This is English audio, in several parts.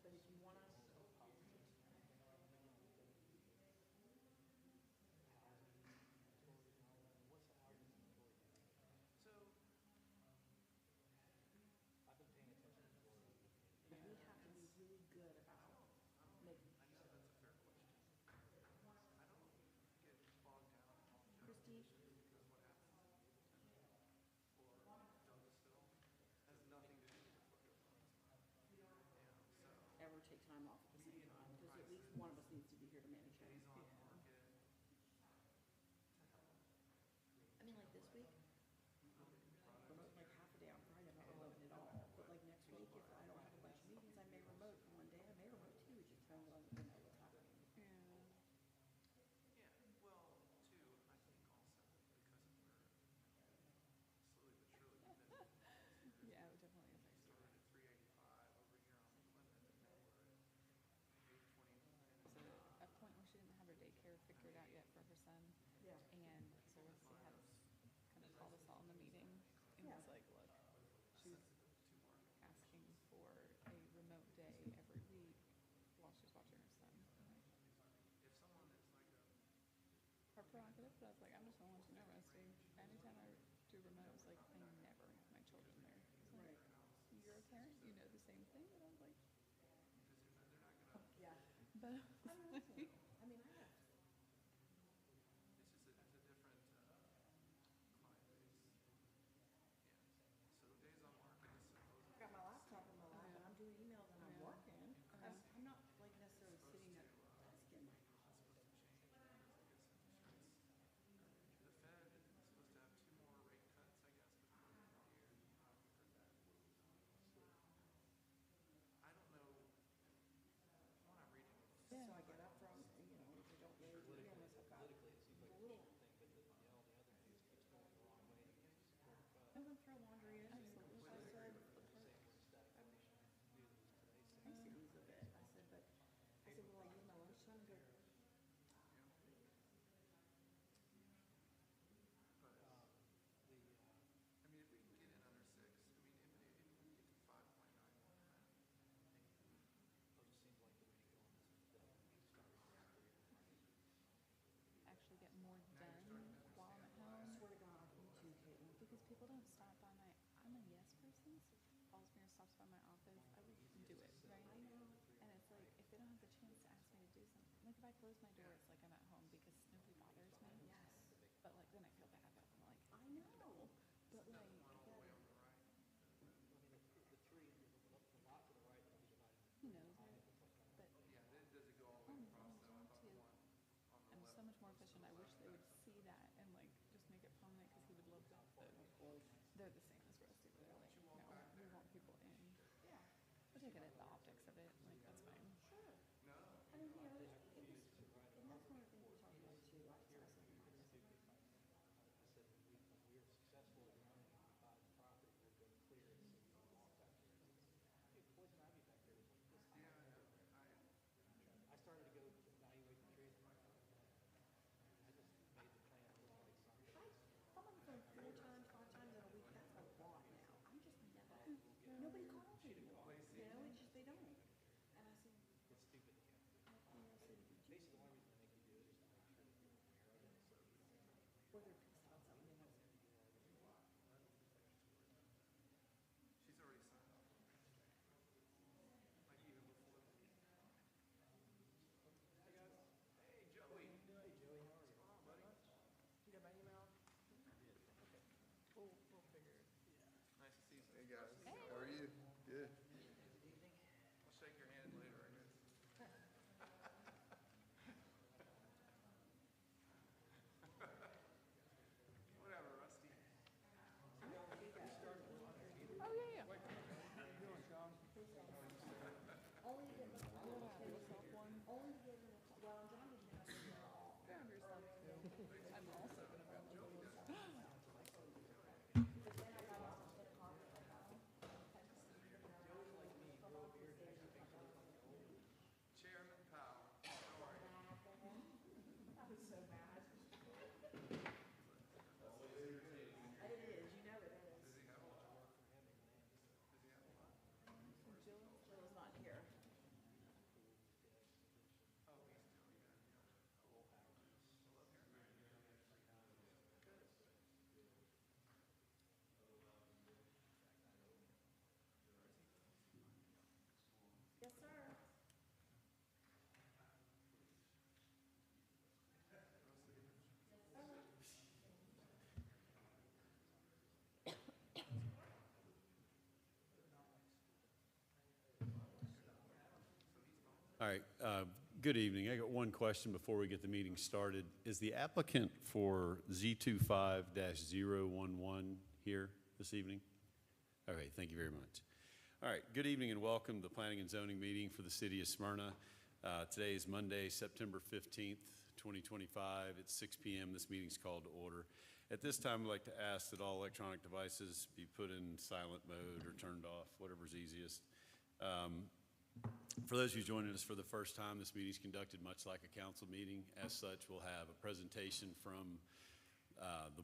but if you wanna, What's the housing inventory do? So, I've been paying attention to Florida. we have to be really good about making I know that's a fair question. I don't get bogged down in all the Christy, generalizations because what happens in Newton or Douglasville has nothing to do with what goes on in Smyrna. So ever take time off at the same median time, home because at least prices, one of us needs to be here to manage it. days on market, to hell. I mean, like this week, remote like half a day on Friday, I'm not remote at all. But like next week, if I don't have a bunch of meetings, I may remote one day, I may remote two. It just depends on what's happening. Yeah, well, too, I think also because of where slowly but surely we've been moving policy. Yeah, it definitely We affects it. started at 385 over here on Plymouth, and now we're at 829. So at a point where she didn't have her daycare figured out yet for her son. Yeah. And so Rusty had us kind of call us all in the meeting and Yeah. was like, look, she's To market. asking for a remote day every week while she's watching her son. If someone is like a Her prerogative, but I was like, I'm just gonna let you know, Rusty. Anytime I do remote, it's like I never have my children there. It's like, Right. you're a parent, you know the same thing. And I was like, because they're not gonna. Yeah. but I don't know. I mean, I have. It's just it's a different client base. Yeah. So days on market is supposed I got my laptop in my lap and I'm doing emails and I'm Yeah. working. I'm not like necessarily sitting at a desk in my house. to change because I guess interest rates. The Fed is supposed to have 2 more rate cuts, I guess, before the end of the year. I don't know if you heard that. I don't know. What I'm reading. So I get up from, you know, if I don't really do emails, I've got Politically, it seems like a a little. sure thing, but all the other news keeps going the wrong way. It keeps support cut. I'm gonna throw laundry in. Absolutely. I said, Saying we're in stagflation. News today I saying used to use a bit. I said, but I said, well, I use my lunchtime to go. But the I mean, if we can get in under 6, I mean, if we can get to 5.9, it just seems like the way to go on this is to start with actually get more done while I'm at home. Swear to God, me too, Caitlin. Because people don't stop by my, I'm a yes person, so if calls me or stops by my office, I would do it, right? And it's like, if they don't have the chance to ask me to do something, like if I close my door, it's like I'm at home because nobody bothers me. Yes. But like, then I feel bad about them, like, I know. But like, one all the way on the right. I mean, the tree, the lot to the right will be divided. who knows, right? But Yeah, then does it go all the way across though? I thought the one on the I'm left. so much more efficient. I wish they would see that and like just make it permanent because he would love that. But they're the same as Rusty. But they're like, no, we want people in. yeah, We're taking it the optics of it. Like that's fine. sure. No. I mean, you know, and that's one of the things we're talking about too. I said, I said, if we are successful at running and we buy the property, we'll go clear it so we can walk back there. Hey, poison ivy back there was like this high. Yeah, I started to go evaluate the trees. I just made the plan look like something. I'm on the phone 4 times, 5 times in a week. That's a All right, good evening. I got one question before we get the meeting started. Is the applicant for Z25-011 here this evening? All right, thank you very much. All right, good evening and welcome to the Planning and Zoning meeting for the City of Smyrna. Today is Monday, September 15th, 2025. It's 6 p.m. This meeting's called to order. At this time, I'd like to ask that all electronic devices be put in silent mode or turned off, whatever's easiest. For those who joining us for the first time, this meeting is conducted much like a council meeting. As such, we'll have a presentation from the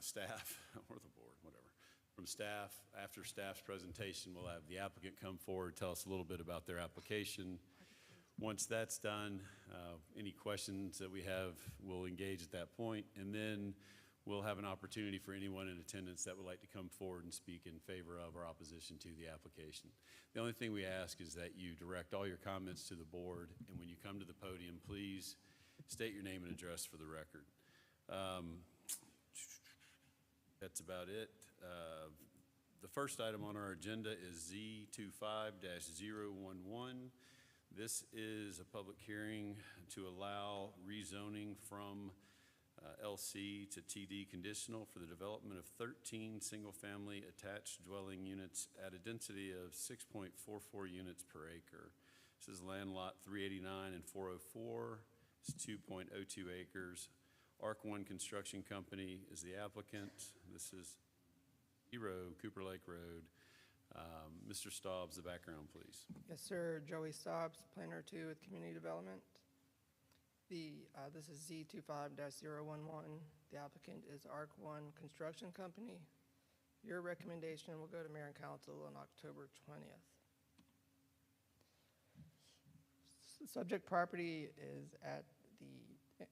staff, or the board, whatever, from staff. After staff's presentation, we'll have the applicant come forward, tell us a little bit about their application. Once that's done, any questions that we have, we'll engage at that point, and then we'll have an opportunity for anyone in attendance that would like to come forward and speak in favor of or opposition to the application. The only thing we ask is that you direct all your comments to the board, and when you come to the podium, please state your name and address for the record. That's about it. The first item on our agenda is Z25-011. This is a public hearing to allow rezoning from LC to TD conditional for the development of 13 single-family attached dwelling units at a density of 6.44 units per acre. This is land lot 389 and 404. It's 2.02 acres. Arc One Construction Company is the applicant. This is Cooper Lake Road. Mr. Staubs, the background, please. Yes, sir. Joey Staubs, Planner 2 with Community Development. This is Z25-011. The applicant is Arc One Construction Company. Your recommendation will go to Mayor and Council on October 20th. Subject property is at the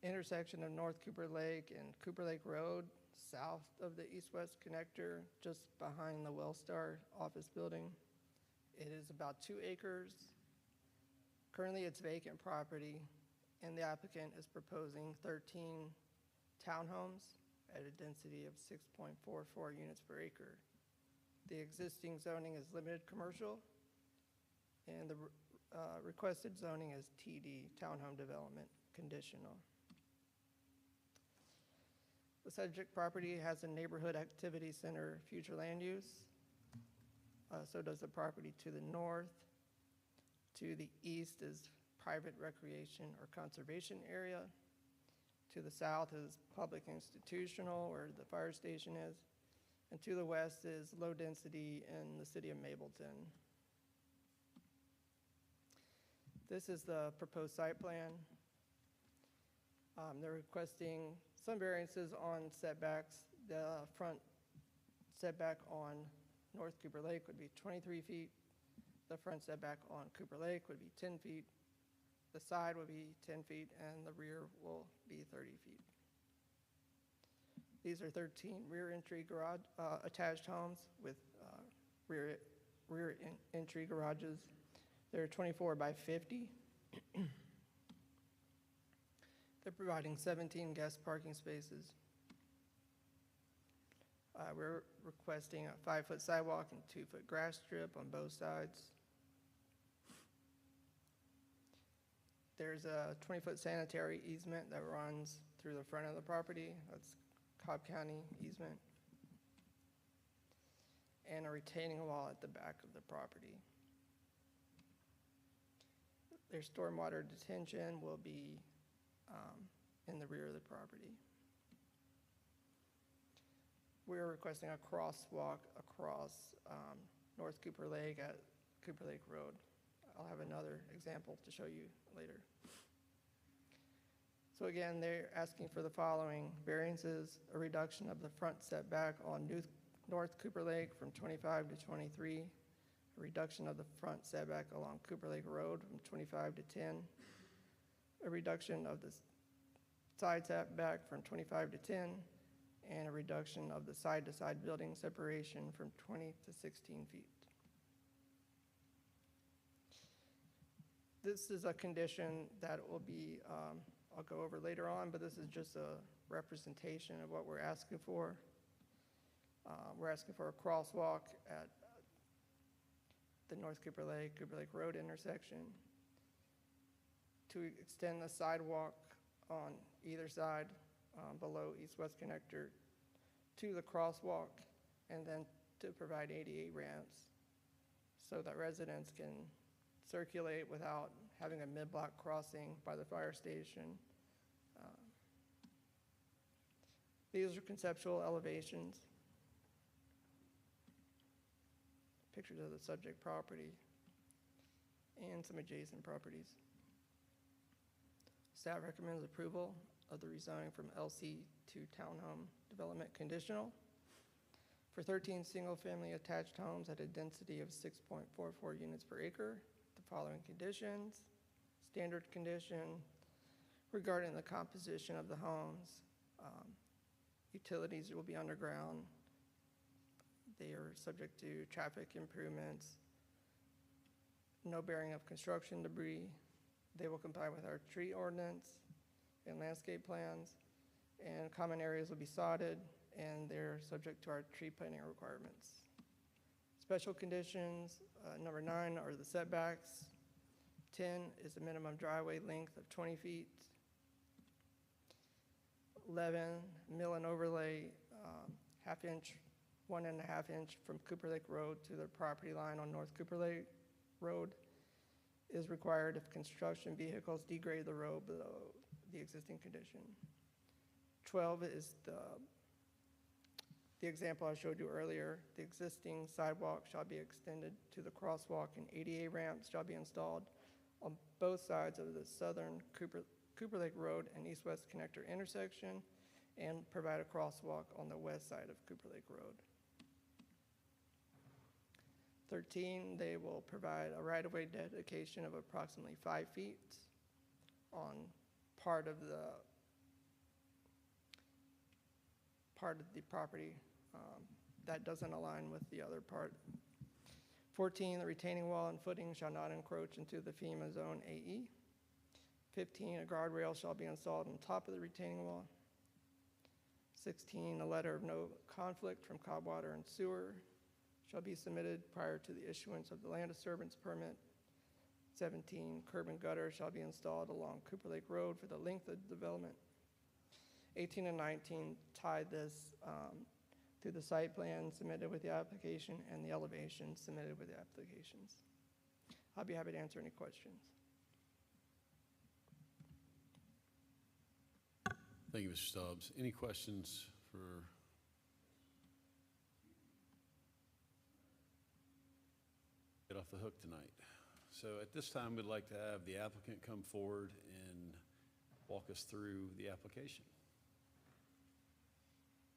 intersection of North Cooper Lake and Cooper Lake Road, south of the east-west connector, just behind the Wellstar office building. It is about 2 acres. Currently, it's vacant property, and the applicant is proposing 13 townhomes at a density of 6.44 units per acre. The existing zoning is limited commercial, and the requested zoning is TD, Townhome Development Conditional. The subject property has a neighborhood activity center future land use. So does the property to the north. To the east is private recreation or conservation area. To the south is public institutional, where the fire station is. And to the west is low density in the city of Mableton. This is the proposed site plan. They're requesting some variances on setbacks. The front setback on North Cooper Lake would be 23 feet. The front setback on Cooper Lake would be 10 feet. The side would be 10 feet, and the rear will be 30 feet. These are 13 rear entry garage attached homes with rear entry garages. They're 24 by 50. They're providing 17 guest parking spaces. We're requesting a 5-foot sidewalk and 2-foot grass strip on both sides. There's a 20-foot sanitary easement that runs through the front of the property. That's Cobb County easement. And a retaining wall at the back of the property. Their stormwater detention will be in the rear of the property. We're requesting a crosswalk across North Cooper Lake at Cooper Lake Road. I'll have another example to show you later. So again, they're asking for the following variances: a reduction of the front setback on North Cooper Lake from 25 to 23, a reduction of the front setback along Cooper Lake Road from 25 to 10, a reduction of the side setback from 25 to 10, and a reduction of the side-to-side building separation from 20 to 16 feet. This is a condition that will be, I'll go over later on, but this is just a representation of what we're asking for. We're asking for a crosswalk at the North Cooper Lake Road intersection. to extend the sidewalk on either side below east-west connector to the crosswalk, and then to provide ADA ramps so that residents can circulate without having a mid-block crossing by the fire station. These are conceptual elevations, pictures of the subject property, and some adjacent properties. Staff recommends approval of the rezoning from LC to townhome development conditional for 13 single-family attached homes at a density of 6.44 units per acre. The following conditions: standard condition regarding the composition of the homes. Utilities will be underground. They are subject to traffic improvements, no bearing of construction debris. They will comply with our tree ordinance and landscape plans, and common areas will be sodded, and they're subject to our tree planting requirements. Special conditions, number 9 are the setbacks. 10 is the minimum driveway length of 20 feet. 11, mill and overlay, half inch, 1.5 inch from Cooper Lake Road to the property line on North Cooper Lake Road is required if construction vehicles degrade the road below the existing condition. 12 is the example I showed you earlier. The existing sidewalk shall be extended to the crosswalk, and ADA ramps shall be installed on both sides of the southern Cooper Lake Road and east-west connector intersection, and provide a crosswalk on the west side of Cooper Lake Road. 13, they will provide a right-of-way dedication of approximately 5 feet on part of the property that doesn't align with the other part. 14, the retaining wall and footing shall not encroach into the FEMA zone AE. 15, a guardrail shall be installed on top of the retaining wall. 16, a letter of no conflict from Cobb Water and Sewer shall be submitted prior to the issuance of the land disturbance permit. 17, curb and gutter shall be installed along Cooper Lake Road for the length of the development. 18 and 19 tie this to the site plan submitted with the application and the elevations submitted with the applications. I'll be happy to answer any questions. Thank you, Mr. Stubbs. Any questions for? Get off the hook tonight. So at this time, we'd like to have the applicant come forward and walk us through the application.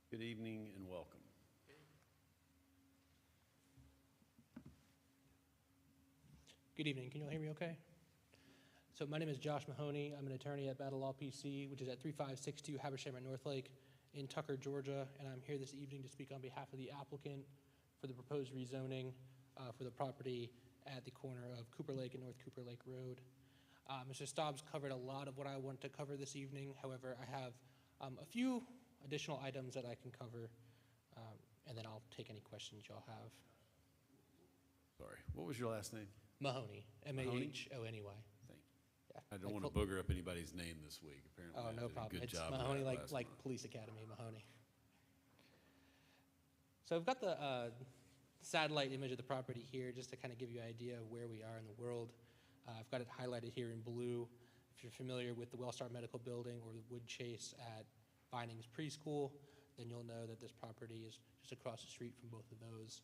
Good evening and welcome. Good evening. Can you all hear me okay? So my name is Josh Mahoney. I'm an attorney at Battle Law PC, which is at 3562 Habersham at North Lake in Tucker, Georgia, and I'm here this evening to speak on behalf of the applicant for the proposed rezoning for the property at the corner of Cooper Lake and North Cooper Lake Road. Mr. Stubbs covered a lot of what I want to cover this evening. However, I have a few additional items that I can cover, and then I'll take any questions y'all have. Sorry, what was your last name? Mahoney, M-A-H-O-N-E-Y. Thank you. Yeah. I don't want to booger up anybody's name this week. Apparently, Oh, I no did a problem. good It's job of Mahoney, that like last month. Police Academy, Mahoney. So I've got the satellite image of the property here just to kind of give you an idea of where we are in the world. I've got it highlighted here in blue. If you're familiar with the Wellstar Medical Building or the Wood Chase at Vinings Preschool, then you'll know that this property is just across the street from both of those.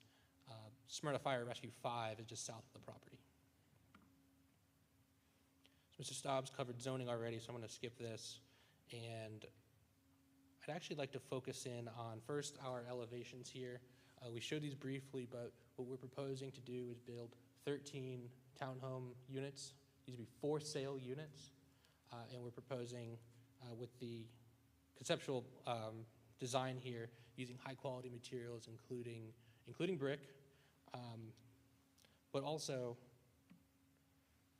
Smyrna Fire Rescue 5 is just south of the property. So Mr. Stubbs covered zoning already, so I'm going to skip this. And I'd actually like to focus in on first our elevations here. We showed these briefly, but what we're proposing to do is build 13 townhome units. These would be for sale units. And we're proposing with the conceptual design here using high quality materials, including brick, but also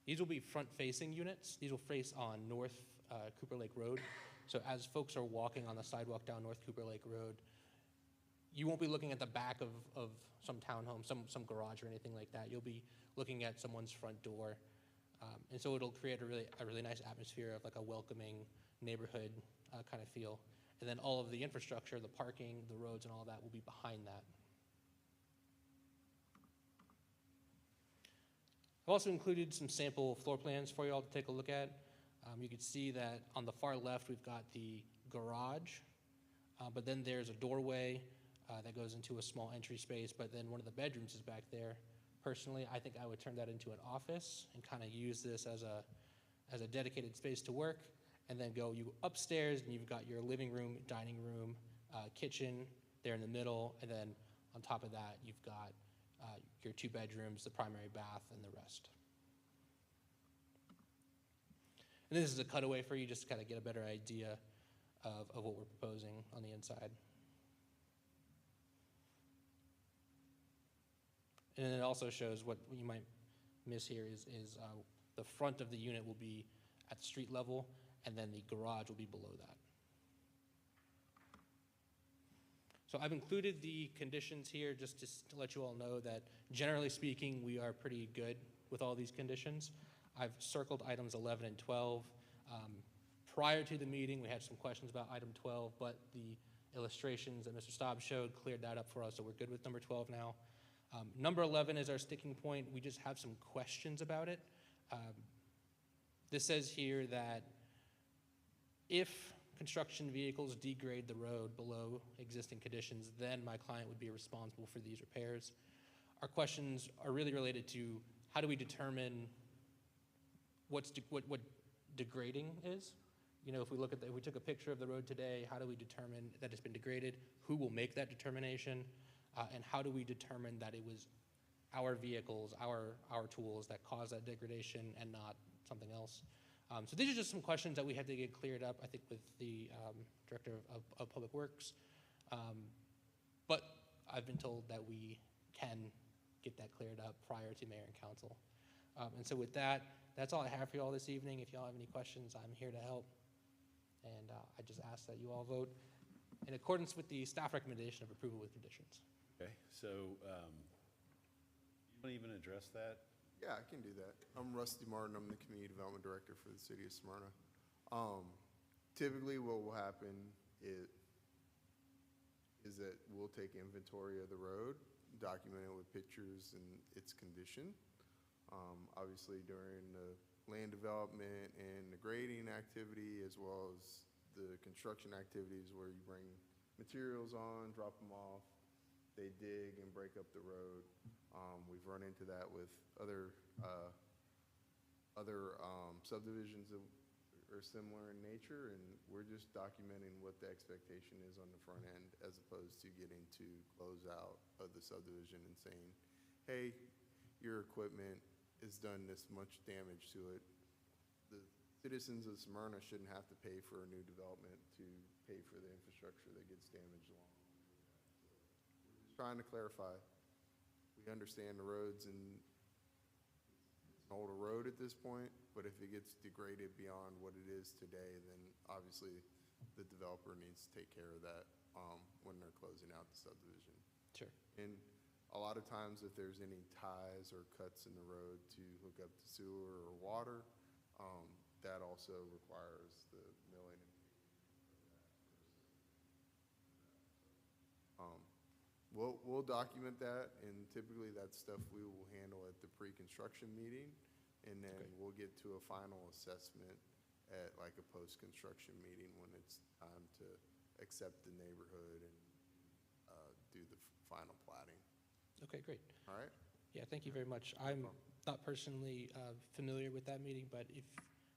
these will be front facing units. These will face on North Cooper Lake Road. So as folks are walking on the sidewalk down North Cooper Lake Road, you won't be looking at the back of some townhome, some garage or anything like that. You'll be looking at someone's front door. And so it'll create a really nice atmosphere of like a welcoming neighborhood kind of feel. And then all of the infrastructure, the parking, the roads, and all that will be behind that. I've also included some sample floor plans for you all to take a look at. You can see that on the far left, we've got the garage, but then there's a doorway that goes into a small entry space, but then one of the bedrooms is back there. Personally, I think I would turn that into an office and kind of use this as a dedicated space to work, and then go you upstairs, and you've got your living room, dining room, kitchen there in the middle, and then on top of that, you've got your 2 bedrooms, the primary bath, and the rest. And this is a cutaway for you just to kind of get a better idea of what we're proposing on the inside. And then it also shows what you might miss here is the front of the unit will be at the street level, and then the garage will be below that. So I've included the conditions here just to let you all know that generally speaking, we are pretty good with all these conditions. I've circled items 11 and 12. Prior to the meeting, we had some questions about item 12, but the illustrations that Mr. Staub showed cleared that up for us, so we're good with number 12 now. Number 11 is our sticking point. We just have some questions about it. This says here that if construction vehicles degrade the road below existing conditions, then my client would be responsible for these repairs. Our questions are really related to how do we determine what degrading is? You know, if we took a picture of the road today, how do we determine that it's been degraded? Who will make that determination? And how do we determine that it was our vehicles, our tools that caused that degradation and not something else? So these are just some questions that we had to get cleared up, I think, with the Director of Public Works. But I've been told that we can get that cleared up prior to Mayor and Council. And so with that, that's all I have for you all this evening. If you all have any questions, I'm here to help. And I just ask that you all vote in accordance with the staff recommendation of approval with conditions. Okay, so you want to even address that? Yeah, I can do that. I'm Rusty Martin. I'm the Community Development Director for the City of Smyrna. Typically what will happen is that we'll take inventory of the road, document it with pictures and its condition. Obviously during the land development and the grading activity, as well as the construction activities where you bring materials on, drop them off, they dig and break up the road. We've run into that with other subdivisions that are similar in nature, and we're just documenting what the expectation is on the front end, as opposed to getting to close out of the subdivision and saying, hey, your equipment has done this much damage to it. The citizens of Smyrna shouldn't have to pay for a new development to pay for the infrastructure that gets damaged along. We're just trying to clarify. We understand the roads, and it's an older road at this point, but if it gets degraded beyond what it is today, then obviously the developer needs to take care of that when they're closing out the subdivision. Sure. And a lot of times if there's any ties or cuts in the road to hook up to sewer or water, that also requires the milling. We'll document that, and typically that's stuff we will handle at the pre-construction meeting, and then we'll get to a final assessment at like a post-construction meeting when it's time to accept the neighborhood and do the final plating. Okay, great. All right? Yeah, thank you very much. I'm not personally familiar with that meeting, but if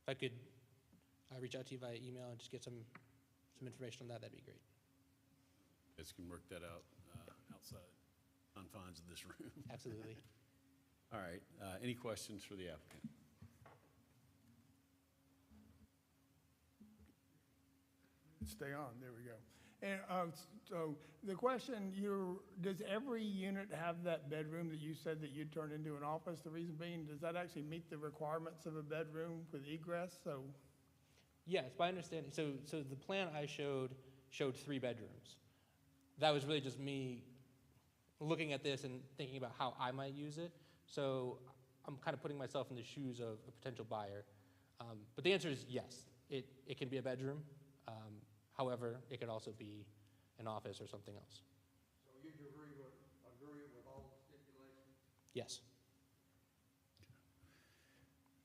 I could reach out to you via email and just get some information on that, that'd be great. You guys can work that out outside confines of this room. Absolutely. All right, any questions for the applicant? Stay on, there we go. And so the question, does every unit have that bedroom that you said that you'd turn into an office? The reason being, does that actually meet the requirements of a bedroom with egress? So, Yes, by understanding. So the plan I showed 3 bedrooms. That was really just me looking at this and thinking about how I might use it. So I'm kind of putting myself in the shoes of a potential buyer. But the answer is yes, it can be a bedroom. However, it could also be an office or something else. So you agree with all the stipulations? Yes.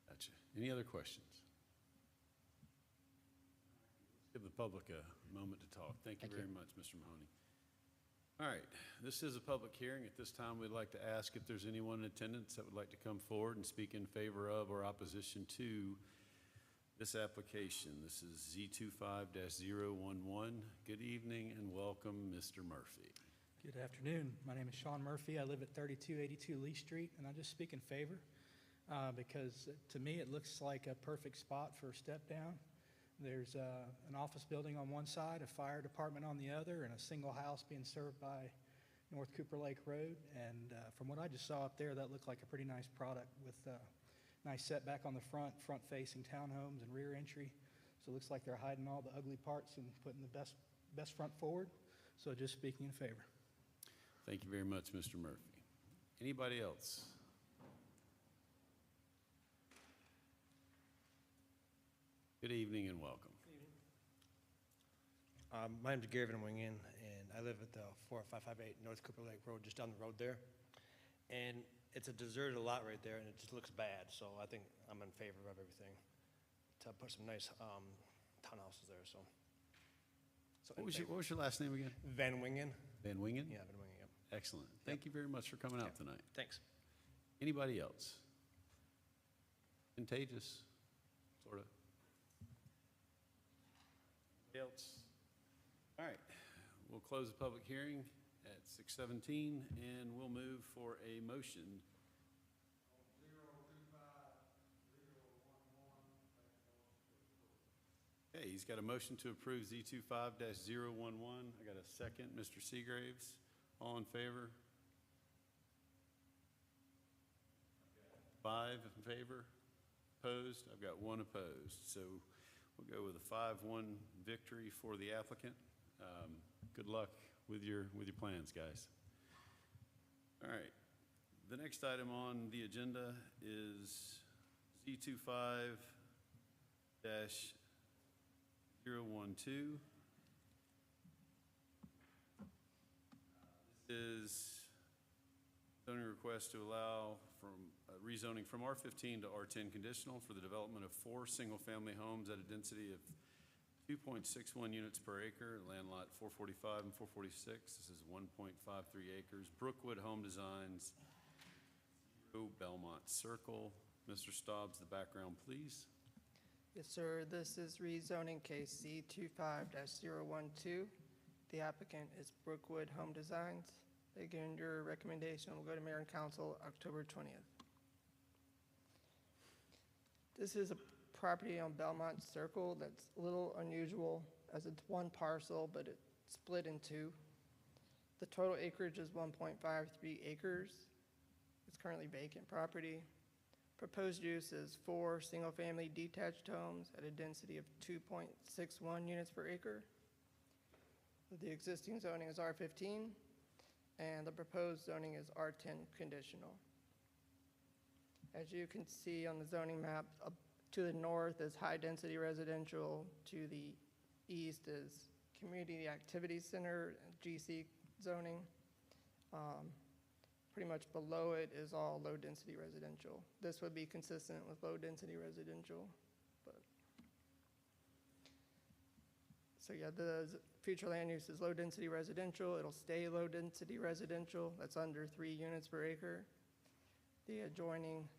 Gotcha. Any other questions? Let's give the public a moment to talk. Thank you very much, Mr. Mahoney. All right, this is a public hearing. At this time, we'd like to ask if there's anyone in attendance that would like to come forward and speak in favor of or opposition to this application. This is Z25-011. Good evening and welcome, Mr. Murphy. Good afternoon. My name is Sean Murphy. I live at 3282 Lee Street, and I just speak in favor because to me it looks like a perfect spot for a step down. There's an office building on one side, a fire department on the other, and a single house being served by North Cooper Lake Road. And from what I just saw up there, that looked like a pretty nice product with nice setback on the front-facing townhomes and rear entry. So it looks like they're hiding all the ugly parts and putting the best front forward. So just speaking in favor. Thank you very much, Mr. Murphy. Anybody else? Good evening and welcome. My name's Gary Van Wingen, and I live at the 4558 North Cooper Lake Road, just down the road there. And it's a deserted lot right there, and it just looks bad, so I think I'm in favor of everything, to put some nice townhouses there, so. What was your last name again? Van Wingen. Van Wingen? Yeah, Van Wingen, yep. Excellent. Thank you very much for coming out tonight. Thanks. Anybody else? Contagious, sort of. Else? All right, we'll close the public hearing at 6:17, and we'll move for a motion. 025-011. Okay, he's got a motion to approve Z25-011. I got a second, Mr. Seagraves. All in favor? 5 in favor? Opposed? I've got 1 opposed. So we'll go with a 5-1 victory for the applicant. Good luck with your plans, guys. All right. The next item on the agenda is Z25-012. This is zoning request to allow from rezoning from R15 to R10 conditional for the development of 4 single-family homes at a density of 2.61 units per acre, land lot 445 and 446. This is 1.53 acres. Brookwood Home Designs, Belmont Circle. Mr. Stobbs, the background, please. Yes, sir. This is rezoning case C25-012. The applicant is Brookwood Home Designs. Again, your recommendation will go to Mayor and Council October 20th. This is a property on Belmont Circle that's a little unusual as it's one parcel, but it's split in 2. The total acreage is 1.53 acres. It's currently vacant property. Proposed use is 4 single-family detached homes at a density of 2.61 units per acre. The existing zoning is R15, and the proposed zoning is R10 conditional. As you can see on the zoning map, up to the north is high-density residential. To the east is Community Activity Center, GC zoning. Pretty much below it is all low-density residential. This would be consistent with low-density residential. So yeah, the future land use is low-density residential. It'll stay low-density residential. That's under 3 units per acre. The adjoining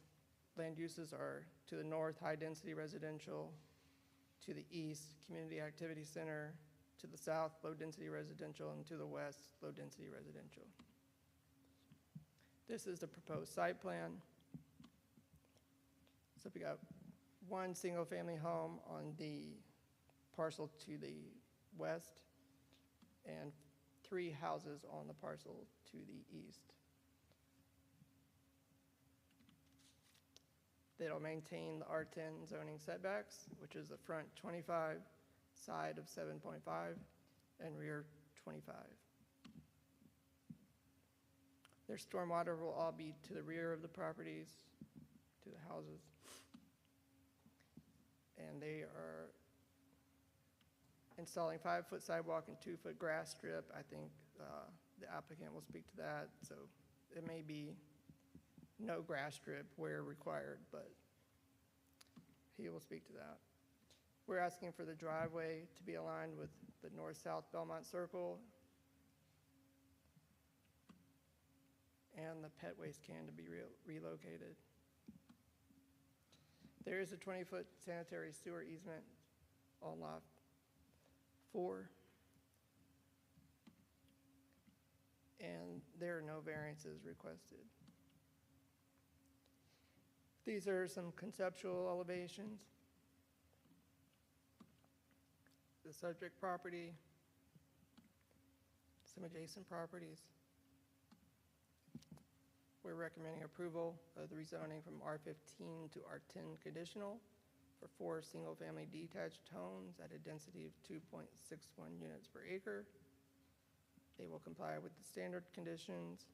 land uses are to the north, high-density residential. To the east, Community Activity Center. To the south, low-density residential. And to the west, low-density residential. This is the proposed site plan. So we got 1 single-family home on the parcel to the west and 3 houses on the parcel to the east. They'll maintain the R10 zoning setbacks, which is the front 25, side of 7.5, and rear 25. Their stormwater will all be to the rear of the properties. to the houses. And they are installing 5-foot sidewalk and 2-foot grass strip. I think the applicant will speak to that, so it may be no grass strip where required, but he will speak to that. We're asking for the driveway to be aligned with the north-south Belmont Circle and the pet waste can to be relocated. There is a 20-foot sanitary sewer easement on lot 4. And there are no variances requested. These are some conceptual elevations. The subject property, some adjacent properties. We're recommending approval of the rezoning from R15 to R10 conditional for 4 single-family detached homes at a density of 2.61 units per acre. They will comply with the standard conditions.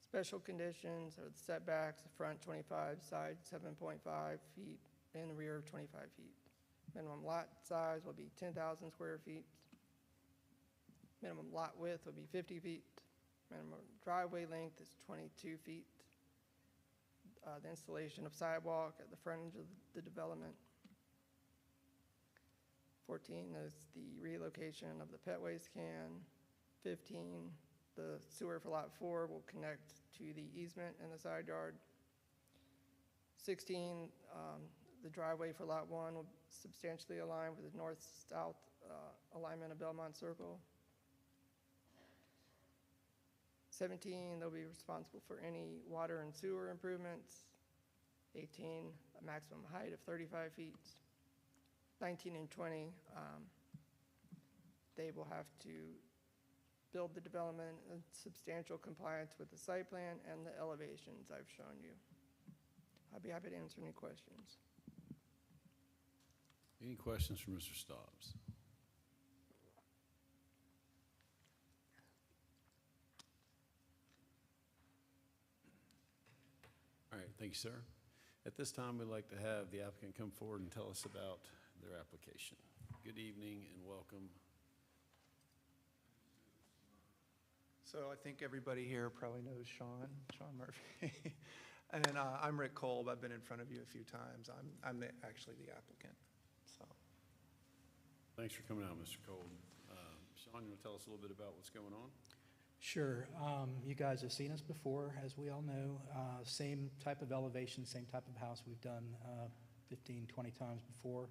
Special conditions are the setbacks, the front 25, side 7.5 feet, and the rear 25 feet. Minimum lot size will be 10,000 square feet. Minimum lot width will be 50 feet. Minimum driveway length is 22 feet. The installation of sidewalk at the frontage of the development. 14 is the relocation of the pet waste can. 15, the sewer for lot 4 will connect to the easement in the side yard. 16, the driveway for lot 1 will substantially align with the north-south alignment of Belmont Circle. 17, they'll be responsible for any water and sewer improvements. 18, a maximum height of 35 feet. 19 and 20, they will have to build the development in substantial compliance with the site plan and the elevations I've shown you. I'll be happy to answer any questions. Any questions for Mr. Stobbs? All right, thank you, sir. At this time, we'd like to have the applicant come forward and tell us about their application. Good evening and welcome. So I think everybody here probably knows Sean Murphy. And I'm Rick Kolb. I've been in front of you a few times. I'm actually the applicant, so. Thanks for coming out, Mr. Cole. Sean, you want to tell us a little bit about what's going on? Sure. You guys have seen us before, as we all know. Same type of elevation, same type of house we've done 15, 20 times before.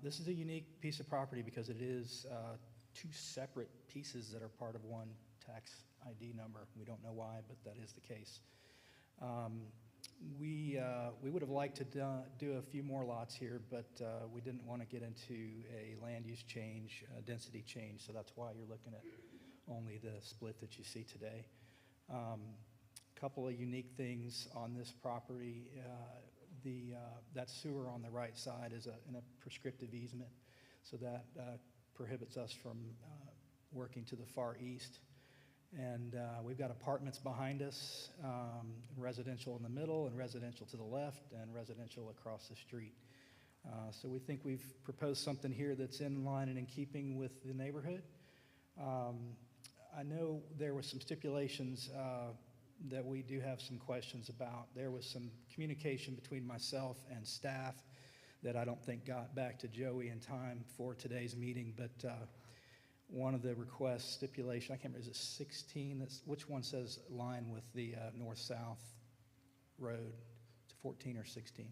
This is a unique piece of property because it is 2 separate pieces that are part of one tax ID number. We don't know why, but that is the case. We would have liked to do a few more lots here, but we didn't want to get into a land use change, density change, so that's why you're looking at only the split that you see today. Couple of unique things on this property. That sewer on the right side is in a prescriptive easement, so that prohibits us from working to the far east. And we've got apartments behind us, residential in the middle and residential to the left and residential across the street. So we think we've proposed something here that's in line and in keeping with the neighborhood. I know there were some stipulations that we do have some questions about. There was some communication between myself and staff that I don't think got back to Joey in time for today's meeting, but one of the request stipulation, I can't remember, is it 16? Which one says line with the north-south road? It's 14 or 16?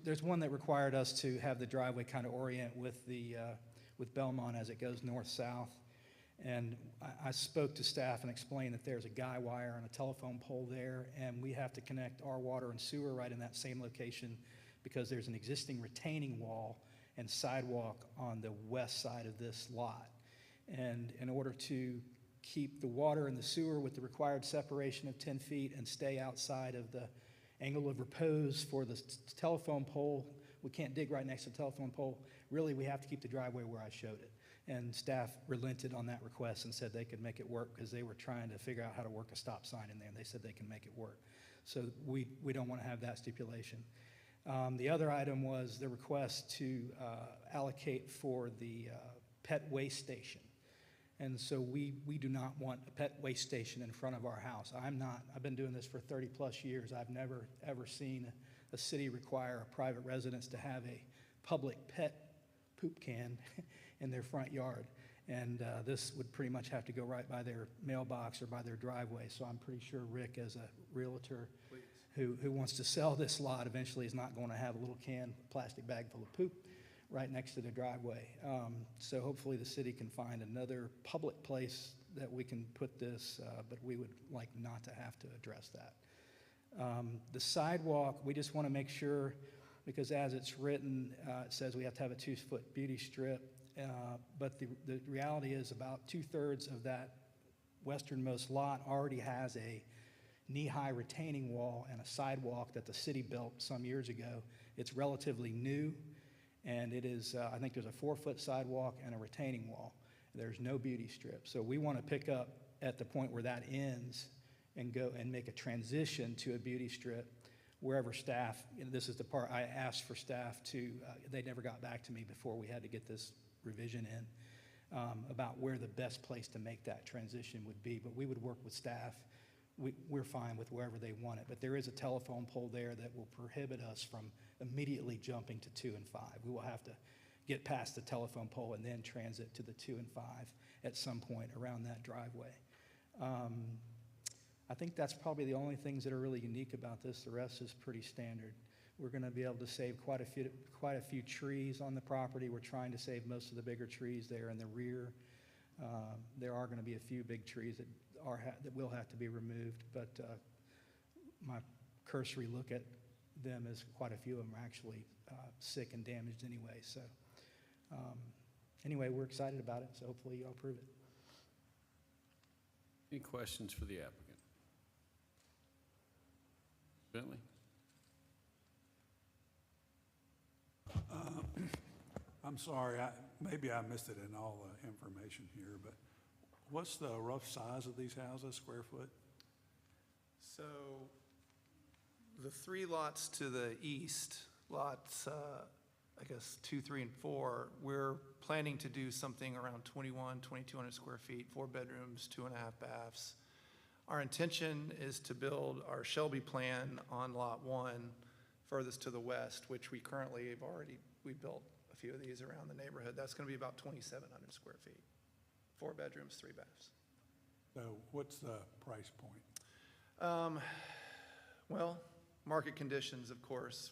There's one that required us to have the driveway kind of orient with Belmont as it goes north-south. And I spoke to staff and explained that there's a guy wire on a telephone pole there, and we have to connect our water and sewer right in that same location because there's an existing retaining wall and sidewalk on the west side of this lot. And in order to keep the water and the sewer with the required separation of 10 feet and stay outside of the angle of repose for the telephone pole, we can't dig right next to the telephone pole. Really, we have to keep the driveway where I showed it. And staff relented on that request and said they could make it work because they were trying to figure out how to work a stop sign in there, and they said they can make it work. So we don't want to have that stipulation. The other item was the request to allocate for the pet waste station. And so we do not want a pet waste station in front of our house. I've been doing this for 30-plus years. I've never, ever seen a city require a private residence to have a public pet poop can in their front yard. And this would pretty much have to go right by their mailbox or by their driveway. So I'm pretty sure Rick, as a realtor who wants to sell this lot, eventually is not going to have a little plastic bag full of poop right next to the driveway. So hopefully the city can find another public place that we can put this, but we would like not to have to address that. The sidewalk, we just want to make sure, because as it's written, it says we have to have a 2-foot beauty strip, but the reality is about 2/3 of that westernmost lot already has a knee-high retaining wall and a sidewalk that the city built some years ago. It's relatively new, and it is, I think there's a 4-foot sidewalk and a retaining wall. There's no beauty strip. So we want to pick up at the point where that ends and go and make a transition to a beauty strip wherever staff, this is the part I asked for staff to, they never got back to me before we had to get this revision in, about where the best place to make that transition would be. But we would work with staff. We're fine with wherever they want it. But there is a telephone pole there that will prohibit us from immediately jumping to 2 and 5. We will have to get past the telephone pole and then transit to the 2 and 5 at some point around that driveway. I think that's probably the only things that are really unique about this. The rest is pretty standard. We're going to be able to save quite a few trees on the property. We're trying to save most of the bigger trees there in the rear. There are going to be a few big trees that will have to be removed, but my cursory look at them is quite a few of them are actually sick and damaged anyway. So anyway, we're excited about it, so hopefully you'll approve it. Any questions for the applicant? Bentley? I'm sorry, maybe I missed it in all the information here, but what's the rough size of these houses, square foot? So the 3 lots to the east, lots, I guess 2, 3, and 4, we're planning to do something around 2,200 square feet, 4 bedrooms, 2.5 baths. Our intention is to build our Shelby plan on lot 1 furthest to the west, which we currently have we built a few of these around the neighborhood. That's going to be about 2,700 square feet, 4 bedrooms, 3 baths. So what's the price point? Well, market conditions, of course,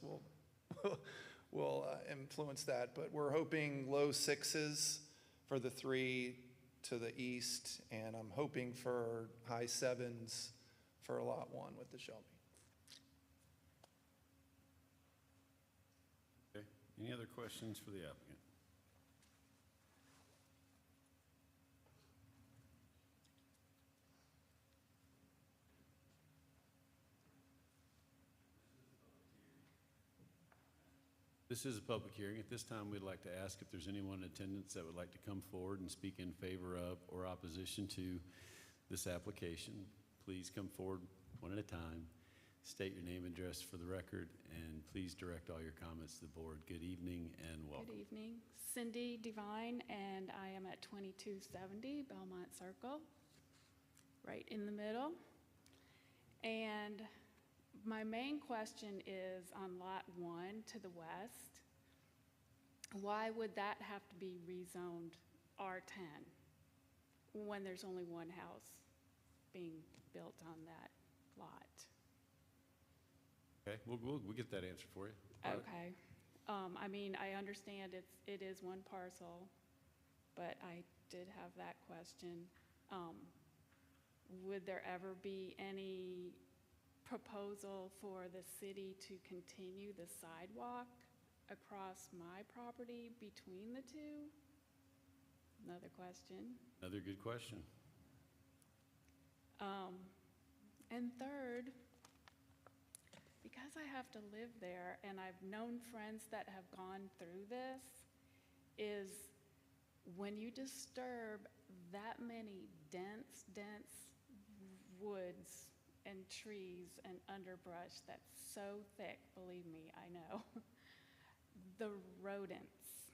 will influence that, but we're hoping low 6s for the 3 to the east, and I'm hoping for high 7s for lot 1 with the Shelby. Okay. Any other questions for the applicant? This is a public hearing. At this time, we'd like to ask if there's anyone in attendance that would like to come forward and speak in favor of or opposition to this application. Please come forward one at a time. State your name and address for the record, and please direct all your comments to the board. Good evening and welcome. Good evening. Cindy Devine, and I am at 2270 Belmont Circle, right in the middle. And my main question is on lot 1 to the west. Why would that have to be rezoned R10 when there's only one house being built on that lot? Okay, we'll get that answer for you. Okay. I mean, I understand it is one parcel, but I did have that question. Would there ever be any proposal for the city to continue the sidewalk across my property between the two? Another question. Another good question. And third, because I have to live there and I've known friends that have gone through this, is when you disturb that many dense woods and trees and underbrush that's so thick, believe me, I know, the rodents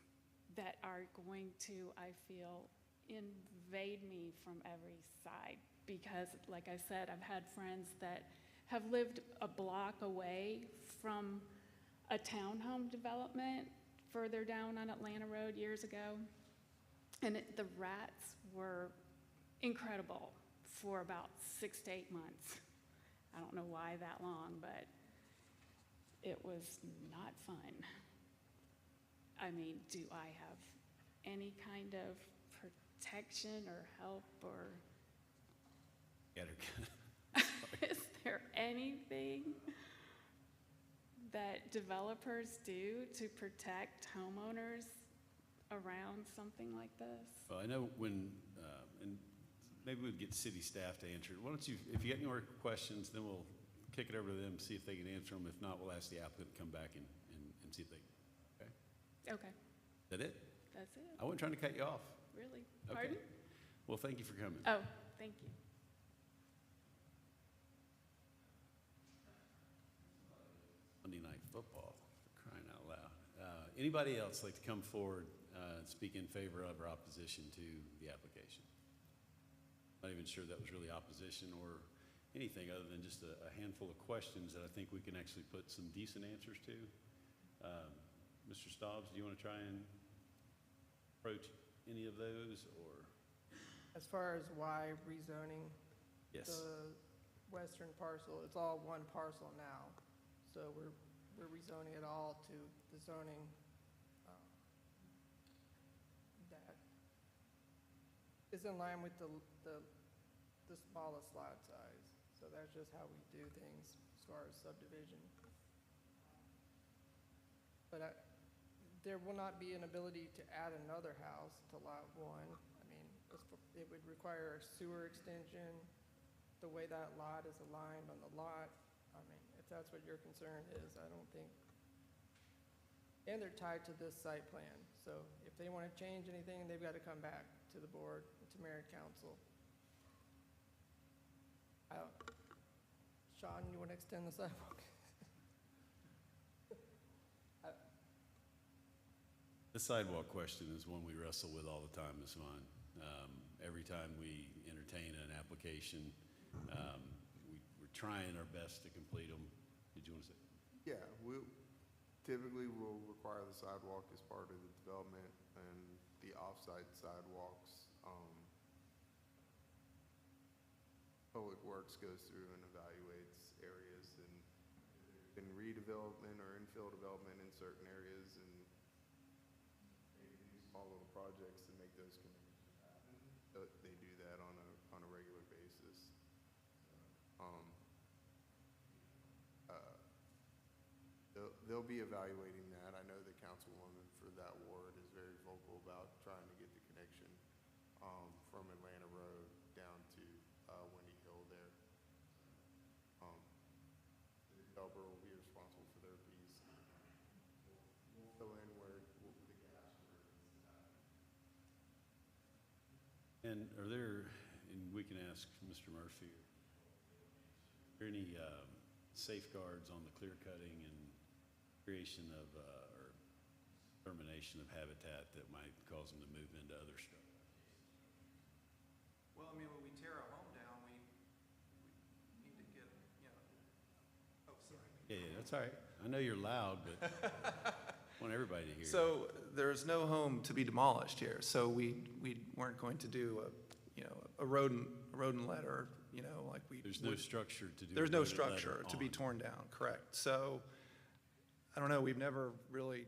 that are going to, I feel, invade me from every side. Because, like I said, I've had friends that have lived a block away from a townhome development further down on Atlanta Road years ago. And the rats were incredible for about 6 to 8 months. I don't know why that long, but it was not fun. I mean, do I have any kind of protection or help, or is there anything that developers do to protect homeowners around something like this? Well, I know when, and maybe we'd get city staff to answer it. Why don't you, if you got any more questions, then we'll kick it over to them, see if they can answer them. If not, we'll ask the applicant to come back and see if they, okay? Okay, Is that it? that's it. I wasn't trying to cut you off. Really? Okay. Pardon? Well, thank you for coming. Oh, thank you. Monday Night Football, for crying out loud. Anybody else like to come forward, speak in favor of or opposition to the application? Not even sure that was really opposition or anything other than just a handful of questions that I think we can actually put some decent answers to. Mr. Stobbs, do you want to try and approach any of those, or? As far as why rezoning Yes. the western parcel, it's all one parcel now. So we're rezoning it all to the zoning that is in line with the smallest lot size. So that's just how we do things as far as subdivision. But there will not be an ability to add another house to lot one. I mean, it would require a sewer extension, the way that lot is aligned on the lot. I mean, if that's what your concern is, I don't think. And they're tied to this site plan. So if they want to change anything, they've got to come back to the board, to mayor and council. Sean, you want to extend the sidewalk? The sidewalk question is one we wrestle with all the time, Ms. Vaughn. Every time we entertain an application, we're trying our best to complete them. Did you want to say? Yeah, typically we'll require the sidewalk as part of the development, and the off-site sidewalks, Public Works goes through and evaluates areas in redevelopment or infill development in certain areas, and maybe do small little projects to make those connections happen. They do that on a regular basis. They'll be evaluating that. I know the councilwoman for that ward is very vocal about trying to get the connection from Atlanta Road down to Windy Hill there. The developer will be responsible for their piece. We'll fill in where the gaps where it needs to happen. And are there, and we can ask Mr. Murphy, are there any safeguards on the clear cutting and creation of, or termination of habitat that might cause them to move into other structures? Well, I mean, when we tear a home down, we need to get, oh, sorry. Yeah, that's all right. I know you're loud, but I want everybody to hear. So there's no home to be demolished here, so we weren't going to do a rodent letter, like we. There's no structure to do. There's no rodent letter structure to be on. torn down, correct. So, I don't know, we've never really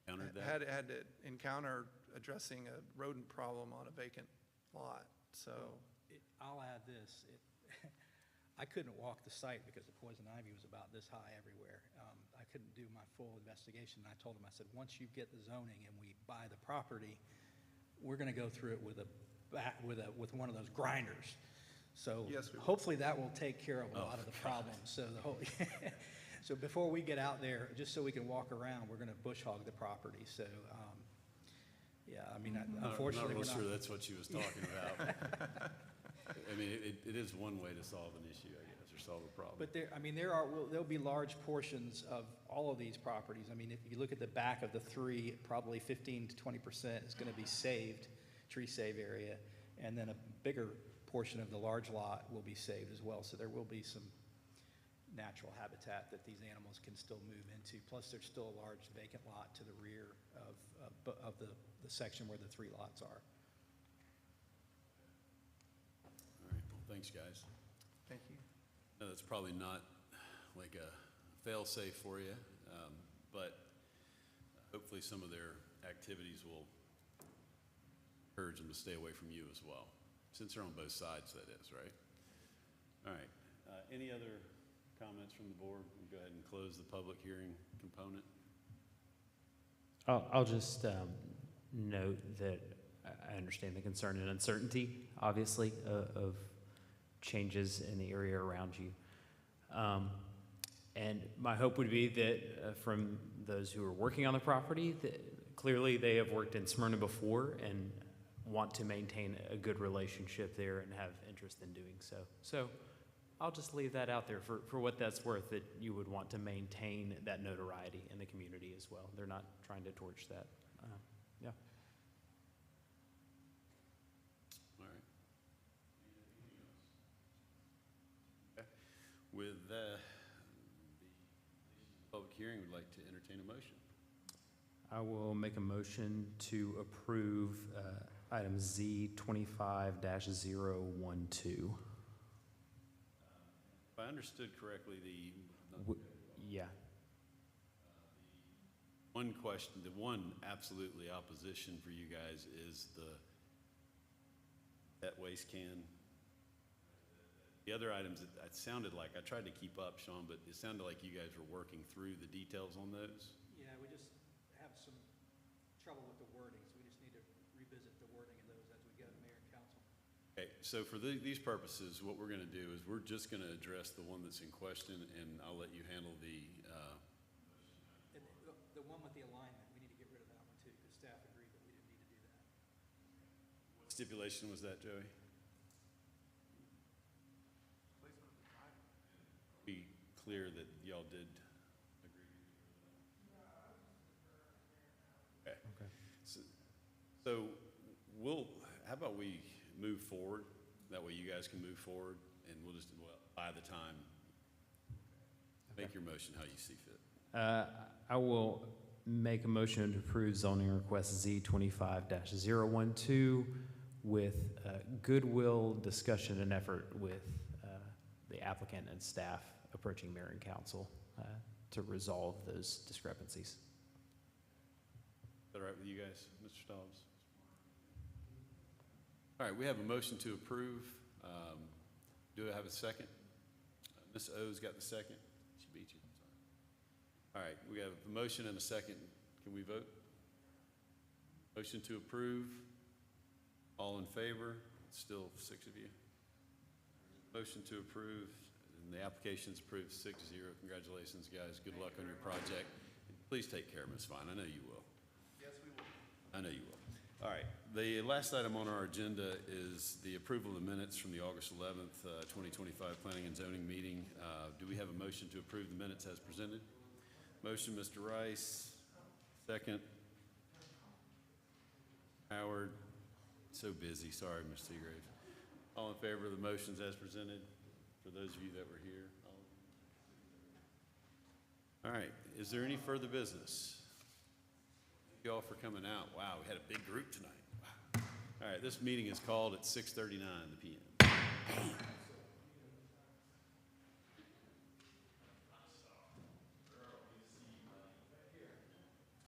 Countered that? had to encounter addressing a rodent problem on a vacant lot, so. I'll add this. I couldn't walk the site because the poison ivy was about this high everywhere. I couldn't do my full investigation. I told him, I said, once you get the zoning and we buy the property, we're going to go through it with one of those grinders. So Yes, we will. hopefully that will take care of a lot of the problems. So So before we get out there, just so we can walk around, we're gonna bush hog the property, so, yeah, I mean, unfortunately, I'm we're not not. sure that's what she was talking about. I mean, it is one way to solve an issue, I guess, or solve a problem. But there'll be large portions of all of these properties. I mean, if you look at the back of the three, probably 15 to 20% is gonna be saved, tree save area, and then a bigger portion of the large lot will be saved as well. So there will be some natural habitat that these animals can still move into. Plus, there's still a large vacant lot to the rear of the section where the three lots are. All right, well, thanks, guys. Thank you. No, that's probably not like a fail-safe for you, but hopefully some of their activities will encourage them to stay away from you as well, since they're on both sides, that is, right? All right, any other comments from the board? We'll go ahead and close the public hearing component. I'll just note that I understand the concern and uncertainty, obviously, of changes in the area around you. And my hope would be that from those who are working on the property, that clearly they have worked in Smyrna before and want to maintain a good relationship there and have interest in doing so. So I'll just leave that out there for what that's worth, that you would want to maintain that notoriety in the community as well. They're not trying to torch that. Yeah. All right. Okay. With the public hearing, we'd like to entertain a motion. I will make a motion to approve item Z 25-012. If I understood correctly, Yeah. one question, the one absolutely opposition for you guys is that waste can. The other items, it sounded like, I tried to keep up, Sean, but it sounded like you guys were working through the details on those. Yeah, we just have some trouble with the wording, so we just need to revisit the wording of those as we go to mayor and council. Okay, so for these purposes, what we're gonna do is we're just gonna address the one that's in question, and I'll let you handle the, And the one with the alignment, we need to get rid of that one too, because staff agreed that we didn't need to do that. what stipulation was that, Joey? Be clear that y'all did agree. Okay. So how about we move forward? That way you guys can move forward, and we'll just, by the time, make your motion how you see fit. I will make a motion to approve zoning request Z 25-012 with goodwill, discussion, and effort with the applicant and staff approaching mayor and council to resolve those discrepancies. Is that all right with you guys, Mr. Stobbs? All right, we have a motion to approve. Do I have a second? Ms. O's got the second. She beat you. Sorry. All right, we have a motion and a second. Can we vote? Motion to approve. All in favor? Still 6 of you. Motion to approve, and the application's approved 6-0. Congratulations, guys. Good luck on your project. Please take care, Ms. Fine. I know you will. Yes, we will. I know you will. All right. The last item on our agenda is the approval of the minutes from the August 11th, 2025 Planning and Zoning meeting. Do we have a motion to approve the minutes as presented? Motion, Mr. Rice. Second. Howard. So busy. Sorry, Ms. Seagrave. All in favor of the motions as presented, for those of you that were here? All right, is there any further business? Thank you all for coming out. Wow, we had a big group tonight. Wow. All right, this meeting is called at 6:39 p.m.